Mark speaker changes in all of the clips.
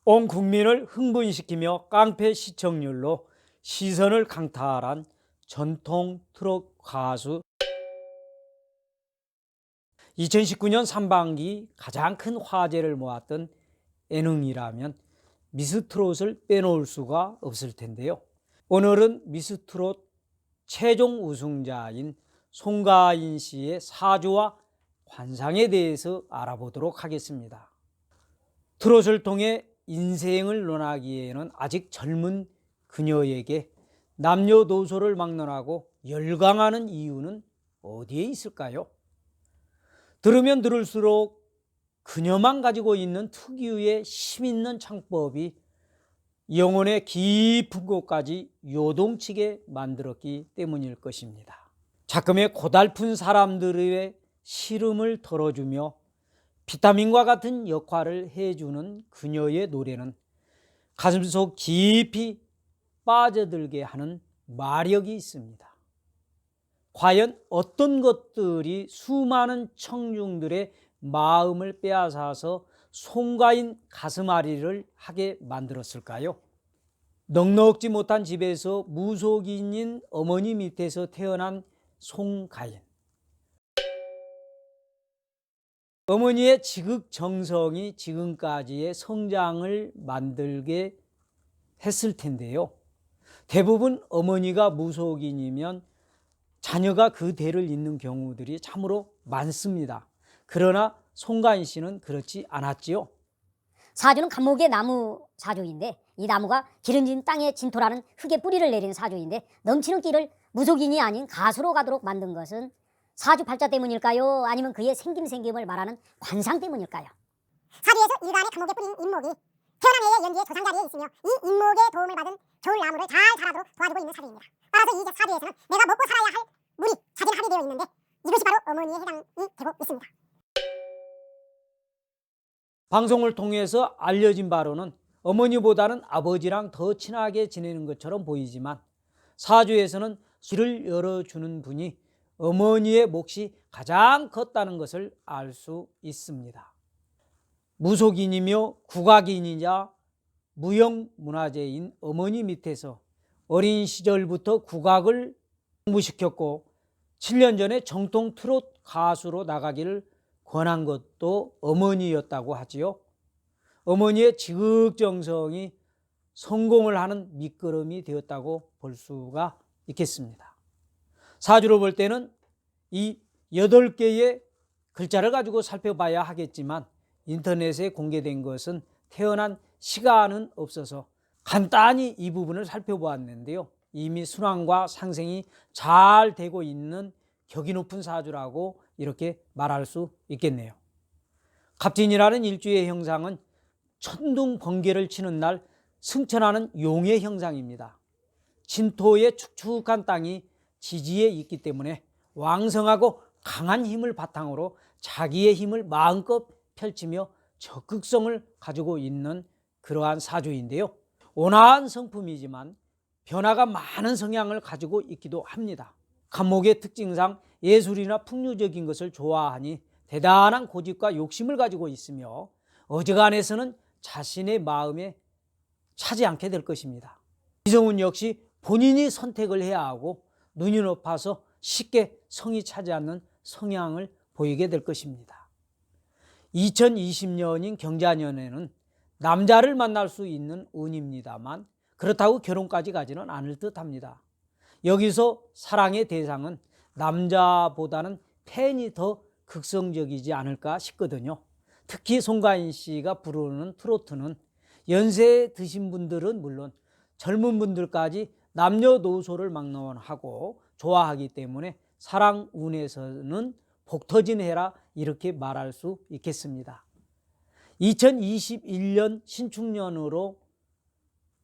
Speaker 1: 온 국민을 흥분시키며 깡패 시청률로 시선을 강탈한 전통 트롯 가수. 2019년 상반기 가장 큰 화제를 모았던 예능이라면 미스트롯을 빼놓을 수가 없을 텐데요. 오늘은 미스트롯 최종 우승자인 송가인 씨의 사주와 관상에 대해서 알아보도록 하겠습니다. 트롯을 통해 인생을 논하기에는 아직 젊은 그녀에게 남녀노소를 막론하고 열광하는 이유는 어디에 있을까요? 들으면 들을수록 그녀만 가지고 있는 특유의 힘있는 창법이 영혼의 깊은 곳까지 요동치게 만들었기 때문일 것입니다. 작금의 고달픈 사람들의 시름을 덜어주며 비타민과 같은 역할을 해주는 그녀의 노래는 가슴속 깊이 빠져들게 하는 마력이 있습니다. 과연 어떤 것들이 수많은 청중들의 마음을 빼앗아서 송가인 가슴앓이를 하게 만들었을까요? 넉넉지 못한 집에서 무속인인 어머니 밑에서 태어난 송가인. 어머니의 지극정성이 지금까지의 성장을 만들게 했을 텐데요. 대부분 어머니가 무속인이면 자녀가 그 대를 잇는 경우들이 참으로 많습니다. 그러나 송가인 씨는 그렇지 않았지요.
Speaker 2: 사주는 간목의 나무 사주인데, 이 나무가 기름진 땅에 진토라는 흙의 뿌리를 내리는 사주인데, 넘치는 끼를 무속인이 아닌 가수로 가도록 만든 것은 사주 팔자 때문일까요? 아니면 그의 생김을 말하는 관상 때문일까요?
Speaker 3: 사주에서 일간의 간목에 뿌린 인목이 태어난 해의 연기의 조상자리에 있으며 이 인목의 도움을 받은 겨울 나무를 잘 자라도록 도와주고 있는 사주입니다. 따라서 이 사주에서는 내가 먹고 살아야 할 물이 자진합이 되어 있는데, 이것이 바로 어머니에 해당이 되고 있습니다.
Speaker 1: 방송을 통해서 알려진 바로는 어머니보다는 아버지랑 더 친하게 지내는 것처럼 보이지만 사주에서는 길을 열어주는 분이 어머니의 몫이 가장 컸다는 것을 알 수 있습니다. 무속인이며 국악인이자 무형문화재인 어머니 밑에서 어린 시절부터 국악을 공부시켰고 7년 전에 정통 트롯 가수로 나가기를 권한 것도 어머니였다고 하지요. 어머니의 지극정성이 성공을 하는 밑거름이 되었다고 볼 수가 있겠습니다. 사주로 볼 때는 이 8개의 글자를 가지고 살펴봐야 하겠지만 인터넷에 공개된 것은 태어난 시간은 없어서 간단히 이 부분을 살펴보았는데요. 이미 순환과 상생이 잘 되고 있는 격이 높은 사주라고 이렇게 말할 수 있겠네요. 갑진이라는 일주의 형상은 천둥 번개를 치는 날 승천하는 용의 형상입니다. 진토의 축축한 땅이 지지에 있기 때문에 왕성하고 강한 힘을 바탕으로 자기의 힘을 마음껏 펼치며 적극성을 가지고 있는 그러한 사주인데요. 온화한 성품이지만 변화가 많은 성향을 가지고 있기도 합니다. 간목의 특징상 예술이나 풍류적인 것을 좋아하니 대단한 고집과 욕심을 가지고 있으며 어지간해서는 자신의 마음에 차지 않게 될 것입니다. 이성훈 역시 본인이 선택을 해야 하고 눈이 높아서 쉽게 성이 차지 않는 성향을 보이게 될 것입니다. 2020년인 경자년에는 남자를 만날 수 있는 운입니다만 그렇다고 결혼까지 가지는 않을 듯합니다. 여기서 사랑의 대상은 남자보다는 팬이 더 극성적이지 않을까 싶거든요. 특히 송가인 씨가 부르는 트로트는 연세 드신 분들은 물론 젊은 분들까지 남녀노소를 막론하고 좋아하기 때문에 사랑 운에서는 복 터진 해라 이렇게 말할 수 있겠습니다. 2021년 신축년으로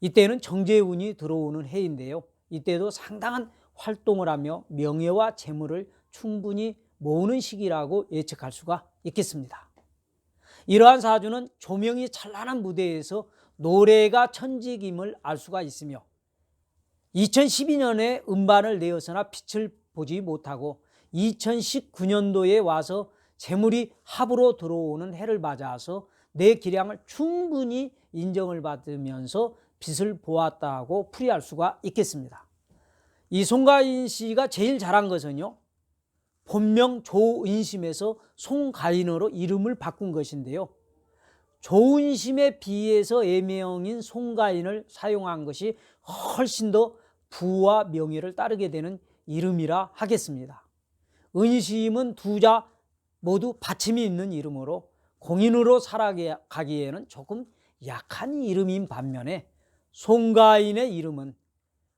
Speaker 1: 이때는 정제운이 들어오는 해인데요. 이때도 상당한 활동을 하며 명예와 재물을 충분히 모으는 시기라고 예측할 수가 있겠습니다. 이러한 사주는 조명이 찬란한 무대에서 노래가 천직임을 알 수가 있으며 2012년에 음반을 내어서나 빛을 보지 못하고 2019년도에 와서 재물이 합으로 들어오는 해를 맞아서 내 기량을 충분히 인정을 받으면서 빛을 보았다고 풀이할 수가 있겠습니다. 이 송가인 씨가 제일 잘한 것은요, 본명 조은심에서 송가인으로 이름을 바꾼 것인데요. 조은심에 비해서 애명인 송가인을 사용한 것이 훨씬 더 부와 명예를 따르게 되는 이름이라 하겠습니다. 은심은 두 자 모두 받침이 있는 이름으로 공인으로 살아가기에는 조금 약한 이름인 반면에 송가인의 이름은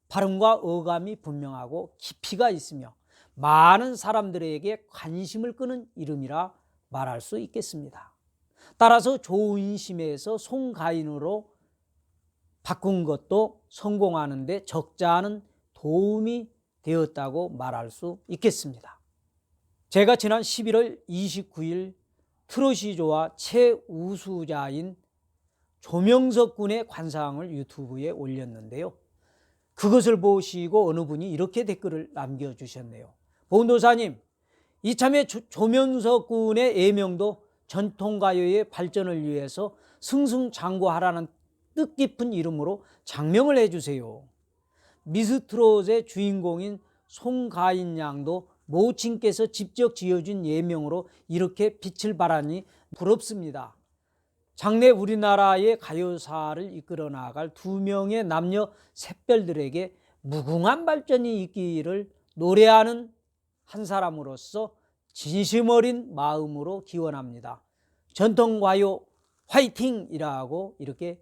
Speaker 1: 발음과 어감이 분명하고 깊이가 있으며 많은 사람들에게 관심을 끄는 이름이라 말할 수 있겠습니다. 따라서 조은심에서 송가인으로 바꾼 것도 성공하는 데 적지 않은 도움이 되었다고 말할 수 있겠습니다. 제가 지난 11월 29일 트로시조와 최우수자인 조명석 군의 관상을 유튜브에 올렸는데요. 그것을 보시고 어느 분이 이렇게 댓글을 남겨주셨네요. 보은도사님, 이참에 조명석 군의 애명도 전통가요의 발전을 위해서 승승장구하라는 뜻깊은 이름으로 장명을 해주세요. 미스트롯의 주인공인 송가인 양도 모친께서 직접 지어준 예명으로 이렇게 빛을 발하니 부럽습니다. 장래 우리나라의 가요사를 이끌어 나갈 두 명의 남녀 샛별들에게 무궁한 발전이 있기를 노래하는 한 사람으로서 진심 어린 마음으로 기원합니다. 전통가요 화이팅이라고 이렇게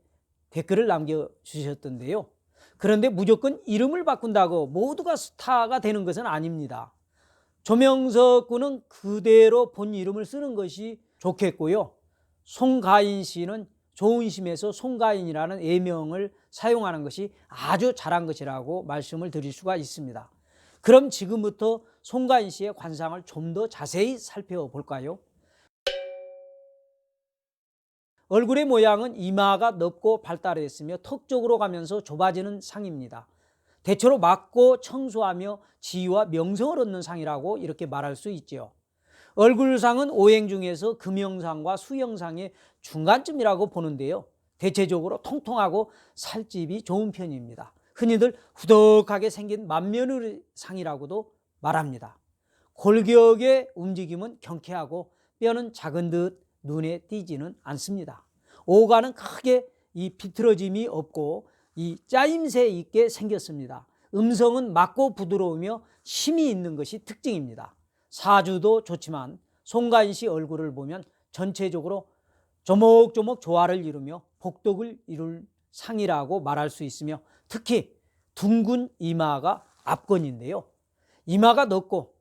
Speaker 1: 댓글을 남겨주셨던데요. 그런데 무조건 이름을 바꾼다고 모두가 스타가 되는 것은 아닙니다. 조명석 군은 그대로 본 이름을 쓰는 것이 좋겠고요. 송가인 씨는 조은심에서 송가인이라는 애명을 사용하는 것이 아주 잘한 것이라고 말씀을 드릴 수가 있습니다. 그럼 지금부터 송가인 씨의 관상을 좀 더 자세히 살펴볼까요? 얼굴의 모양은 이마가 넓고 발달했으며 턱 쪽으로 가면서 좁아지는 상입니다. 대체로 맑고 청소하며 지위와 명성을 얻는 상이라고 이렇게 말할 수 있죠. 얼굴상은 오행 중에서 금형상과 수형상의 중간쯤이라고 보는데요. 대체적으로 통통하고 살집이 좋은 편입니다. 흔히들 후덕하게 생긴 만면의 상이라고도 말합니다. 골격의 움직임은 경쾌하고 뼈는 작은 듯 눈에 띄지는 않습니다. 오가는 크게 비틀어짐이 없고 짜임새 있게 생겼습니다. 음성은 맑고 부드러우며 힘이 있는 것이 특징입니다. 사주도 좋지만 송가인 씨 얼굴을 보면 전체적으로 조목조목 조화를 이루며 복덕을 이룰 상이라고 말할 수 있으며 특히 둥근 이마가 압권인데요. 이마가 넓고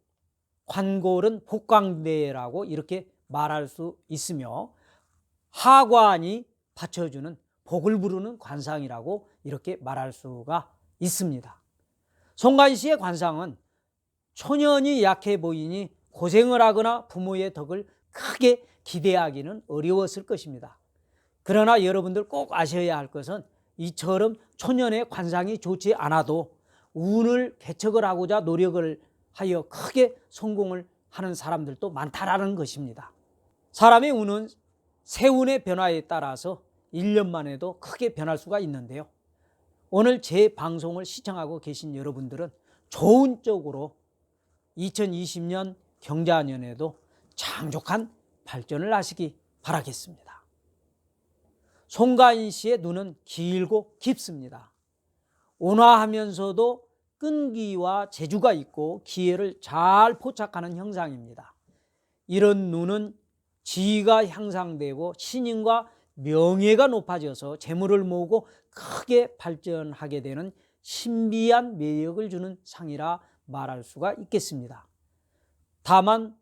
Speaker 1: 관골은 복광대라고 이렇게 말할 수 있으며 하관이 받쳐주는 복을 부르는 관상이라고 이렇게 말할 수가 있습니다. 송가인 씨의 관상은 초년이 약해 보이니 고생을 하거나 부모의 덕을 크게 기대하기는 어려웠을 것입니다. 그러나 여러분들 꼭 아셔야 할 것은 이처럼 초년의 관상이 좋지 않아도 운을 개척을 하고자 노력을 하여 크게 성공을 하는 사람들도 많다라는 것입니다. 사람의 운은 세운의 변화에 따라서 1년 만에도 크게 변할 수가 있는데요. 오늘 제 방송을 시청하고 계신 여러분들은 좋은 쪽으로 2020년 경자년에도 창족한 발전을 하시기 바라겠습니다. 송가인 씨의 눈은 길고 깊습니다. 온화하면서도 끈기와 재주가 있고 기회를 잘 포착하는 형상입니다. 이런 눈은 지위가 향상되고 신임과 명예가 높아져서 재물을 모으고 크게 발전하게 되는 신비한 매력을 주는 상이라 말할 수가 있겠습니다. 다만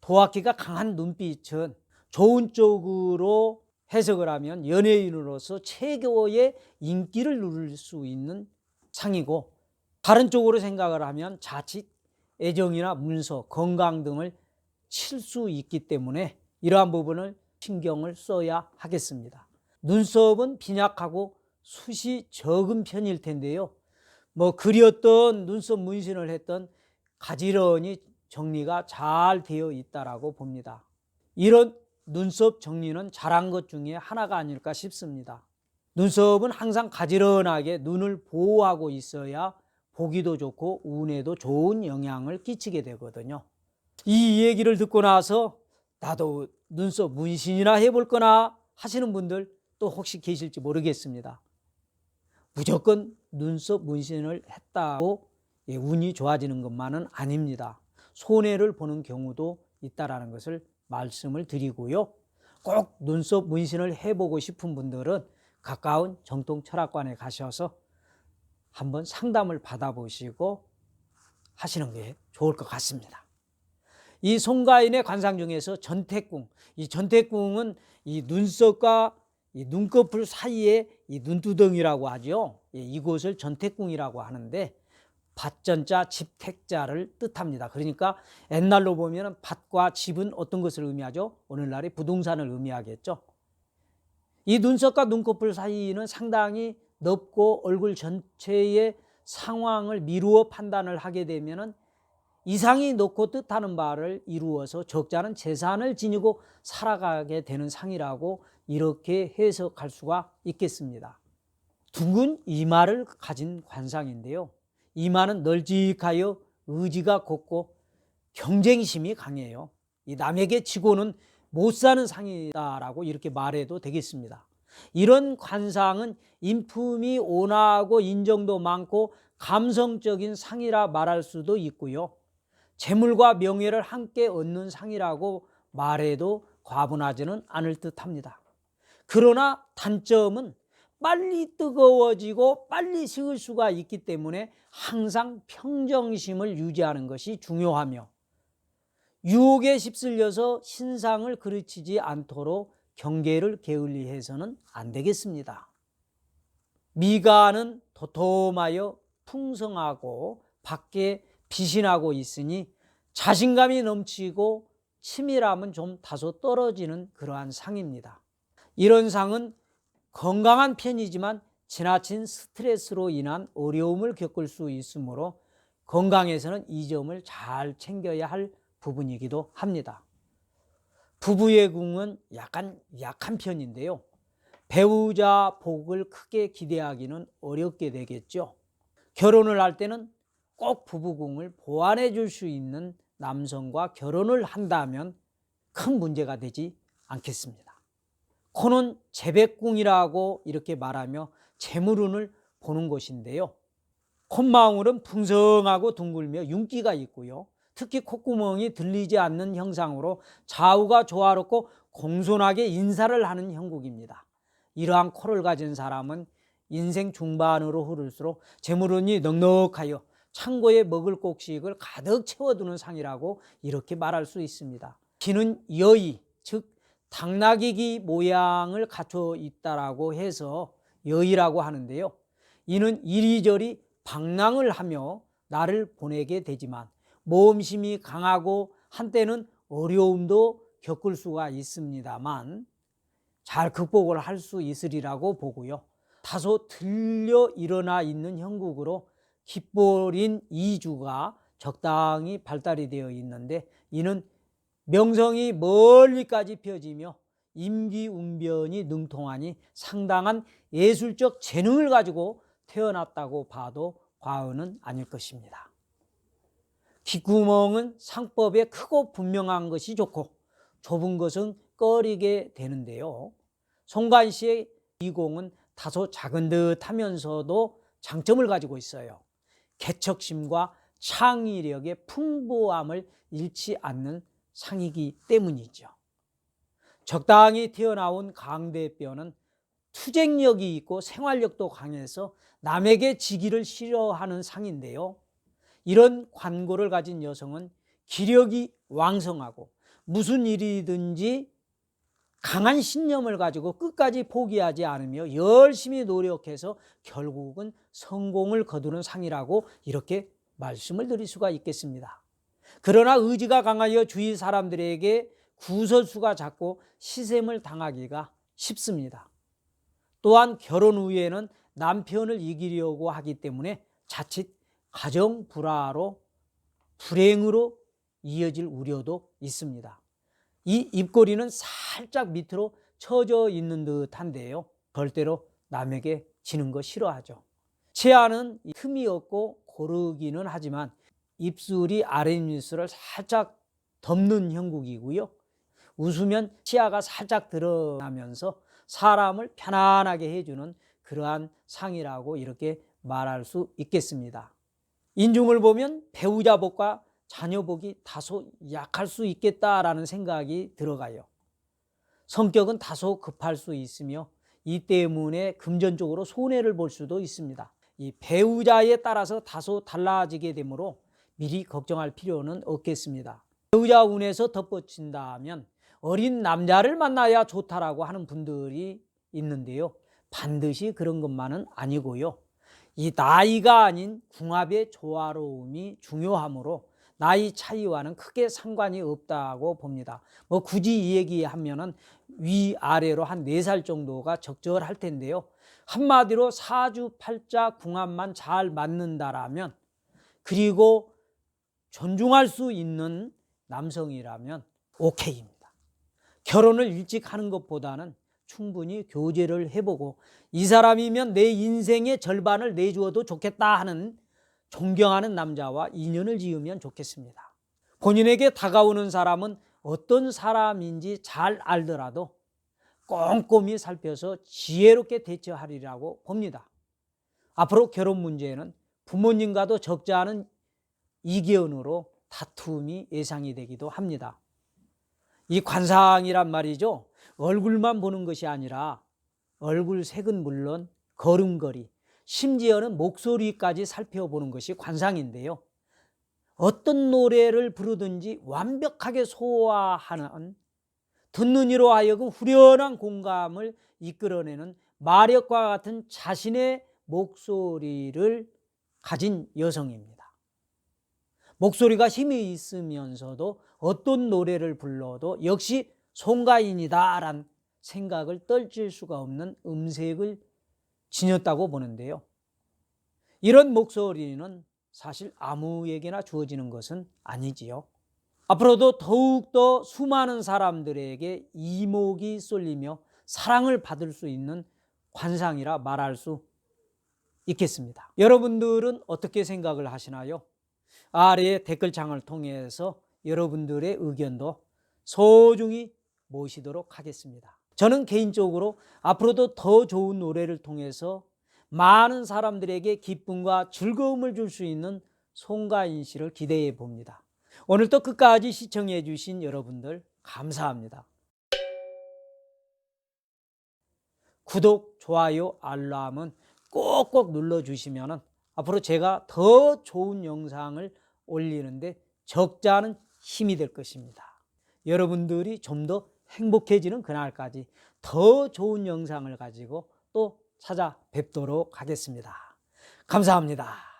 Speaker 1: 도학기가 강한 눈빛은 좋은 쪽으로 해석을 하면 연예인으로서 최고의 인기를 누릴 수 있는 상이고, 다른 쪽으로 생각을 하면 자칫 애정이나 문서, 건강 등을 칠 수 있기 때문에 이러한 부분을 신경을 써야 하겠습니다. 눈썹은 빈약하고 숱이 적은 편일 텐데요. 그렸던 눈썹 문신을 했던 가지런히 정리가 잘 되어 있다라고 봅니다. 이런 눈썹 정리는 잘한 것 중에 하나가 아닐까 싶습니다. 눈썹은 항상 가지런하게 눈을 보호하고 있어야 보기도 좋고 운에도 좋은 영향을 끼치게 되거든요. 이 얘기를 듣고 나서 나도 눈썹 문신이나 해볼 거나 하시는 분들 또 혹시 계실지 모르겠습니다. 무조건 눈썹 문신을 했다고 운이 좋아지는 것만은 아닙니다. 손해를 보는 경우도 있다라는 것을 말씀을 드리고요. 꼭 눈썹 문신을 해보고 싶은 분들은 가까운 정통철학관에 가셔서 한번 상담을 받아보시고 하시는 게 좋을 것 같습니다. 이 송가인의 관상 중에서 전태궁, 이 전태궁은 이 눈썹과 이 눈꺼풀 사이에 이 눈두덩이라고 하죠. 이곳을 전태궁이라고 하는데 밭전자 집택자를 뜻합니다. 그러니까 옛날로 보면 밭과 집은 어떤 것을 의미하죠? 오늘날의 부동산을 의미하겠죠. 이 눈썹과 눈꺼풀 사이는 상당히 넓고 얼굴 전체의 상황을 미루어 판단을 하게 되면 이상이 높고 뜻하는 바를 이루어서 적잖은 재산을 지니고 살아가게 되는 상이라고 이렇게 해석할 수가 있겠습니다. 둥근 이마를 가진 관상인데요. 이마는 널찍하여 의지가 곱고 경쟁심이 강해요. 이 남에게 지고는 못 사는 상이다라고 이렇게 말해도 되겠습니다. 이런 관상은 인품이 온화하고 인정도 많고 감성적인 상이라 말할 수도 있고요. 재물과 명예를 함께 얻는 상이라고 말해도 과분하지는 않을 듯합니다. 그러나 단점은 빨리 뜨거워지고 빨리 식을 수가 있기 때문에 항상 평정심을 유지하는 것이 중요하며 유혹에 휩쓸려서 신상을 그르치지 않도록 경계를 게을리해서는 안 되겠습니다. 미간은 도톰하여 풍성하고 밖에 빛이 나고 있으니 자신감이 넘치고 치밀함은 좀 다소 떨어지는 그러한 상입니다. 이런 상은 건강한 편이지만 지나친 스트레스로 인한 어려움을 겪을 수 있으므로 건강에서는 이 점을 잘 챙겨야 할 부분이기도 합니다. 부부의 궁은 약간 약한 편인데요. 배우자 복을 크게 기대하기는 어렵게 되겠죠. 결혼을 할 때는 꼭 부부궁을 보완해 줄 수 있는 남성과 결혼을 한다면 큰 문제가 되지 않겠습니다. 코는 재백궁이라고 이렇게 말하며 재물운을 보는 것인데요. 콧망울은 풍성하고 둥글며 윤기가 있고요. 특히 콧구멍이 들리지 않는 형상으로 좌우가 조화롭고 공손하게 인사를 하는 형국입니다. 이러한 코를 가진 사람은 인생 중반으로 흐를수록 재물운이 넉넉하여 창고에 먹을 곡식을 가득 채워두는 상이라고 이렇게 말할 수 있습니다. 귀는 여의, 즉 당나귀 모양을 갖춰 있다라고 해서 여의라고 하는데요. 이는 이리저리 방랑을 하며 나를 보내게 되지만 모험심이 강하고 한때는 어려움도 겪을 수가 있습니다만 잘 극복을 할 수 있으리라고 보고요. 다소 들려 일어나 있는 형국으로 깃볼인 이주가 적당히 발달이 되어 있는데 이는 명성이 멀리까지 펴지며 임기웅변이 능통하니 상당한 예술적 재능을 가지고 태어났다고 봐도 과언은 아닐 것입니다. 귓구멍은 상법에 크고 분명한 것이 좋고 좁은 것은 꺼리게 되는데요. 송간시의 이공은 다소 작은 듯 하면서도 장점을 가지고 있어요. 개척심과 창의력의 풍부함을 잃지 않는 상이기 때문이죠. 적당히 튀어나온 강대뼈는 투쟁력이 있고 생활력도 강해서 남에게 지기를 싫어하는 상인데요. 이런 관고를 가진 여성은 기력이 왕성하고 무슨 일이든지 강한 신념을 가지고 끝까지 포기하지 않으며 열심히 노력해서 결국은 성공을 거두는 상이라고 이렇게 말씀을 드릴 수가 있겠습니다. 그러나 의지가 강하여 주위 사람들에게 구설수가 작고 시샘을 당하기가 쉽습니다. 또한 결혼 후에는 남편을 이기려고 하기 때문에 자칫 가정 불화로 불행으로 이어질 우려도 있습니다. 이 입꼬리는 살짝 밑으로 처져 있는 듯한데요. 절대로 남에게 지는 거 싫어하죠. 치아는 틈이 없고 고르기는 하지만 입술이 아랫입술을 살짝 덮는 형국이고요. 웃으면 치아가 살짝 드러나면서 사람을 편안하게 해주는 그러한 상이라고 이렇게 말할 수 있겠습니다. 인중을 보면 배우자복과 자녀복이 다소 약할 수 있겠다라는 생각이 들어가요. 성격은 다소 급할 수 있으며 이 때문에 금전적으로 손해를 볼 수도 있습니다. 이 배우자에 따라서 다소 달라지게 되므로 미리 걱정할 필요는 없겠습니다. 배우자 운에서 덧붙인다면 어린 남자를 만나야 좋다라고 하는 분들이 있는데요. 반드시 그런 것만은 아니고요. 이 나이가 아닌 궁합의 조화로움이 중요하므로 나이 차이와는 크게 상관이 없다고 봅니다. 굳이 이 얘기하면은 위아래로 한 4살 정도가 적절할 텐데요. 한마디로 사주팔자 궁합만 잘 맞는다라면, 그리고 존중할 수 있는 남성이라면 오케이입니다. 결혼을 일찍 하는 것보다는 충분히 교제를 해보고 이 사람이면 내 인생의 절반을 내주어도 좋겠다 하는 존경하는 남자와 인연을 지으면 좋겠습니다. 본인에게 다가오는 사람은 어떤 사람인지 잘 알더라도 꼼꼼히 살펴서 지혜롭게 대처하리라고 봅니다. 앞으로 결혼 문제는 부모님과도 적지 않은 이견으로 다툼이 예상이 되기도 합니다. 이 관상이란 말이죠. 얼굴만 보는 것이 아니라 얼굴 색은 물론 걸음걸이, 심지어는 목소리까지 살펴보는 것이 관상인데요. 어떤 노래를 부르든지 완벽하게 소화하는, 듣는 이로 하여금 후련한 공감을 이끌어내는 마력과 같은 자신의 목소리를 가진 여성입니다. 목소리가 힘이 있으면서도 어떤 노래를 불러도 역시 송가인이다라는 생각을 떨칠 수가 없는 음색을 지녔다고 보는데요. 이런 목소리는 사실 아무에게나 주어지는 것은 아니지요. 앞으로도 더욱더 수많은 사람들에게 이목이 쏠리며 사랑을 받을 수 있는 관상이라 말할 수 있겠습니다. 여러분들은 어떻게 생각을 하시나요? 아래의 댓글창을 통해서 여러분들의 의견도 소중히 모시도록 하겠습니다. 저는 개인적으로 앞으로도 더 좋은 노래를 통해서 많은 사람들에게 기쁨과 즐거움을 줄 수 있는 송가인 씨를 기대해 봅니다. 오늘도 끝까지 시청해 주신 여러분들 감사합니다. 구독, 좋아요, 알람은 꼭꼭 눌러주시면 앞으로 제가 더 좋은 영상을 올리는데 적잖은 힘이 될 것입니다. 여러분들이 좀 더 행복해지는 그날까지 더 좋은 영상을 가지고 또 찾아뵙도록 하겠습니다. 감사합니다.